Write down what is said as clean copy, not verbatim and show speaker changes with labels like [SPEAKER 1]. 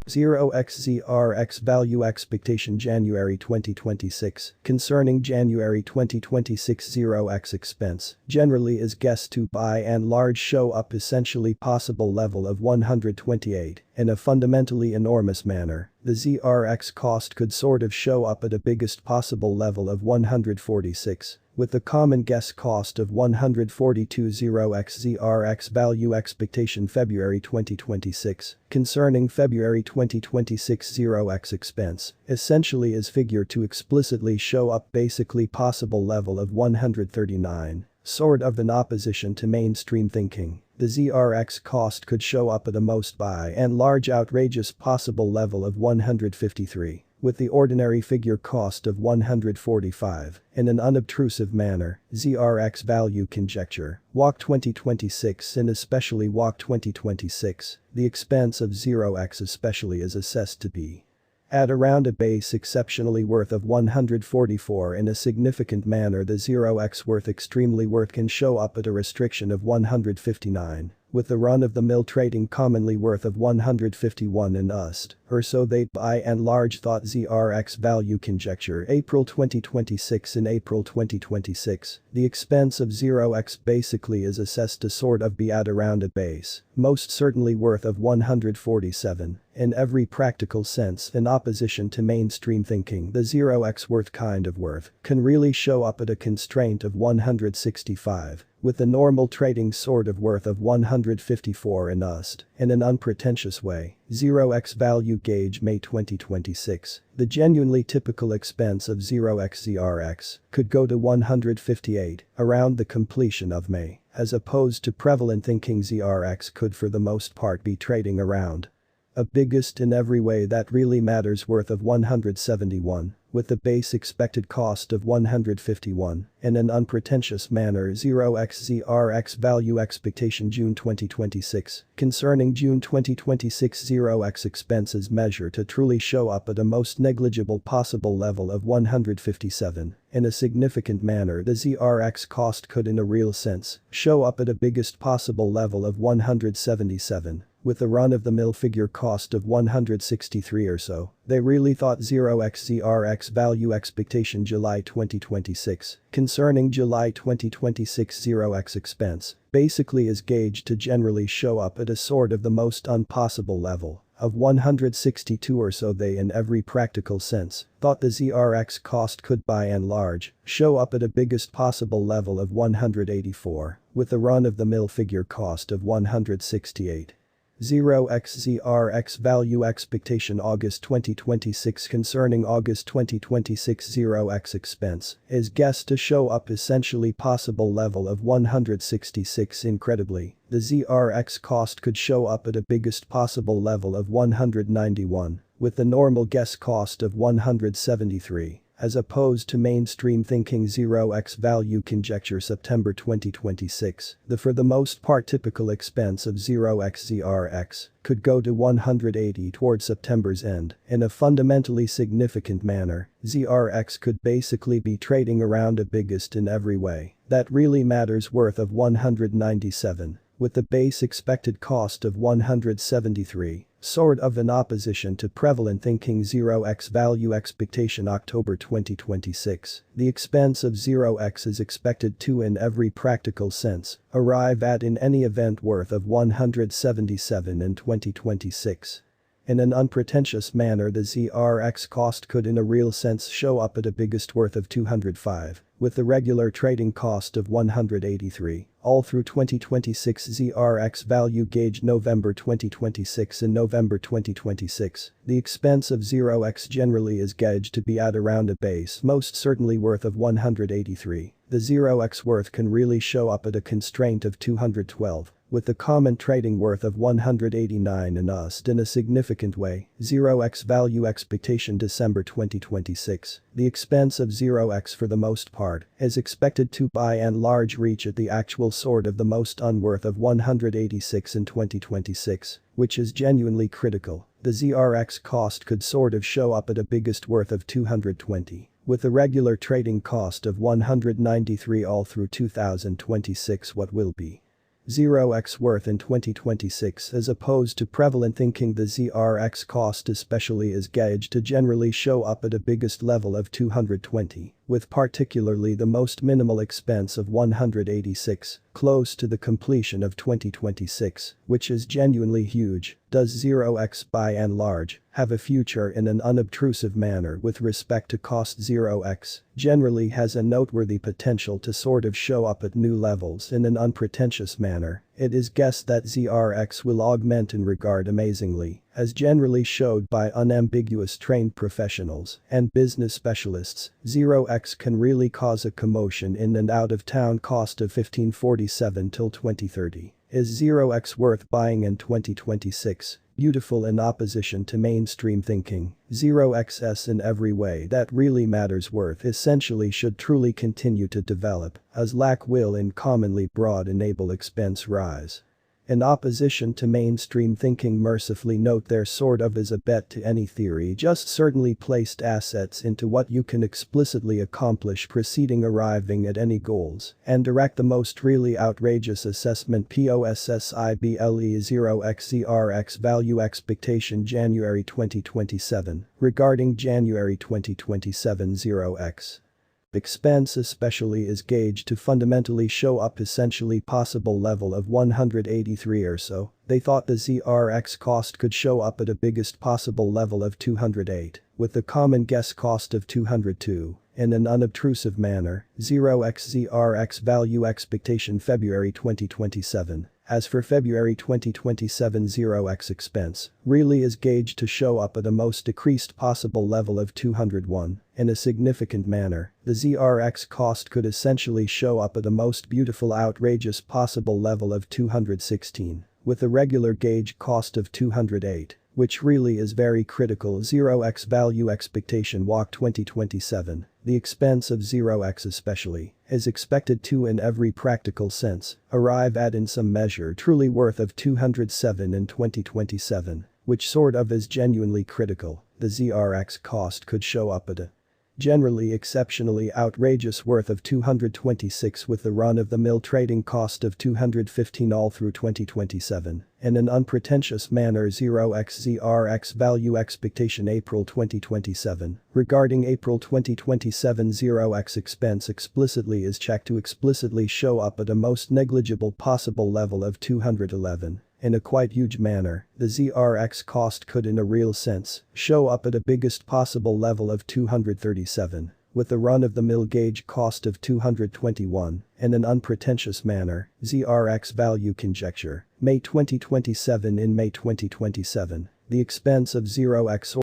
[SPEAKER 1] 0x ZRX value expectation January 2026. Concerning January 2026 0x expense, generally is guessed to by and large show up essentially possible level of 128 in a fundamentally enormous manner. The ZRX cost could sort of show up at a biggest possible level of 146. With the common guess cost of 142 0x ZRX value expectation February 2026. Concerning February 2026 0x expense, essentially is figured to explicitly show up basically possible level of 139. Sort of in opposition to mainstream thinking, the ZRX cost could show up at a most by and large outrageous possible level of 153. With the ordinary figure cost of 145, in an unobtrusive manner, ZRX value conjecture, walk 2026 and especially walk 2026, the expense of 0x especially is assessed to be at around a base exceptionally worth of 144 in a significant manner the 0x worth extremely worth can show up at a restriction of 159. With the run-of-the-mill trading commonly worth of 151 in USD, or so they by and large thought ZRX value conjecture April 2026 in April 2026, the expense of 0x basically is assessed to sort of be at around a base, most certainly worth of 147, in every practical sense in opposition to mainstream thinking the 0x worth kind of worth can really show up at a constraint of 165. With the normal trading sort of worth of 154 in USD, in an unpretentious way, 0x value gauge May 2026, the genuinely typical expense of 0x ZRX could go to 158 around the completion of May, as opposed to prevalent thinking ZRX could for the most part be trading around a biggest in every way that really matters worth of 171. With the base expected cost of 151, in an unpretentious manner 0x ZRX value expectation June 2026. Concerning June 2026 0x expenses measure to truly show up at a most negligible possible level of 157. In a significant manner the ZRX cost could in a real sense show up at a biggest possible level of 177. With a run-of-the-mill figure cost of 163 or so, they really thought 0x ZRX value expectation July 2026. Concerning July 2026 0x expense, basically is gauged to generally show up at a sort of the most unpossible level of 162 or so they in every practical sense thought the ZRX cost could by and large show up at a biggest possible level of 184, with a run-of-the-mill figure cost of 168. 0x ZRX value expectation August 2026 concerning August 2026 0x expense is guessed to show up essentially possible level of 166 incredibly, the ZRX cost could show up at a biggest possible level of 191, with the normal guess cost of 173. As opposed to mainstream thinking 0x value conjecture September 2026, the for the most part typical expense of 0x ZRX could go to 180 toward September's end. In a fundamentally significant manner, ZRX could basically be trading around a biggest in every way that really matters worth of 197, with the base expected cost of 173. Sort of in opposition to prevalent thinking 0x value expectation October 2026, the expense of 0x is expected to in every practical sense arrive at in any event worth of 177 in 2026. In an unpretentious manner the ZRX cost could in a real sense show up at a biggest worth of 205, with the regular trading cost of 183. All through 2026 ZRX value gauge November 2026 and November 2026, the expense of 0x generally is gauged to be at around a base most certainly worth of 183. The 0x worth can really show up at a constraint of 212. With the common trading worth of 189 in USD in a significant way, 0x value expectation December 2026, the expense of 0x for the most part is expected to by and large reach at the actual sort of the most unworth of 186 in 2026, which is genuinely critical. The ZRX cost could sort of show up at a biggest worth of 220. With a regular trading cost of 193 all through 2026 what will be ZRX worth in 2026 as opposed to prevalent thinking the ZRX cost especially is gauged to generally show up at a biggest level of 220, with particularly the most minimal expense of 186, close to the completion of 2026, which is genuinely huge. Does ZRX by and large have a future in an unobtrusive manner with respect to cost? ZRX generally has a noteworthy potential to sort of show up at new levels in an unpretentious manner. It is guessed that ZRX will augment in regard amazingly, as generally showed by unambiguous trained professionals and business specialists. ZRX can really cause a commotion in and out of town. Cost of 1547 till 2030. Is ZRX worth buying in 2026? Beautiful in opposition to mainstream thinking, ZRX's in every way that really matters worth essentially should truly continue to develop, as lack will in commonly broad enable expense rise. In opposition to mainstream thinking, mercifully note there sort of is a bet to any theory, just certainly placed assets into what you can explicitly accomplish preceding arriving at any goals, and direct the most really outrageous assessment. POSSIBLE 0x value expectation January 2027, regarding January 2027 0x. Expense especially is gauged to fundamentally show up essentially possible level of 183 or so. They thought the ZRX cost could show up at a biggest possible level of 208, with the common guess cost of 202. In an unobtrusive manner, 0x ZRX value expectation February 2027. As for February 2027 0x expense, really is gauged to show up at a most decreased possible level of 201. In a significant manner, the ZRX cost could essentially show up at a most beautiful outrageous possible level of 216, with a regular gauge cost of 208. Which really is very critical. 0x value expectation walk 2027, the expense of 0x especially, is expected to in every practical sense, arrive at in some measure truly worth of 207 in 2027, which sort of is genuinely critical. The ZRX cost could show up at a generally exceptionally outrageous worth of 226 with the run-of-the-mill trading cost of 215 all through 2027. In an unpretentious manner 0x ZRX value expectation April 2027. Regarding April 2027 0x expense explicitly is checked to explicitly show up at a most negligible possible level of 211. In a quite huge manner, the ZRX cost could in a real sense show up at a biggest possible level of 237, with the run-of-the-mill gauge cost of 221. In an unpretentious manner, ZRX value conjecture, May 2027. In May 2027, the expense of 0x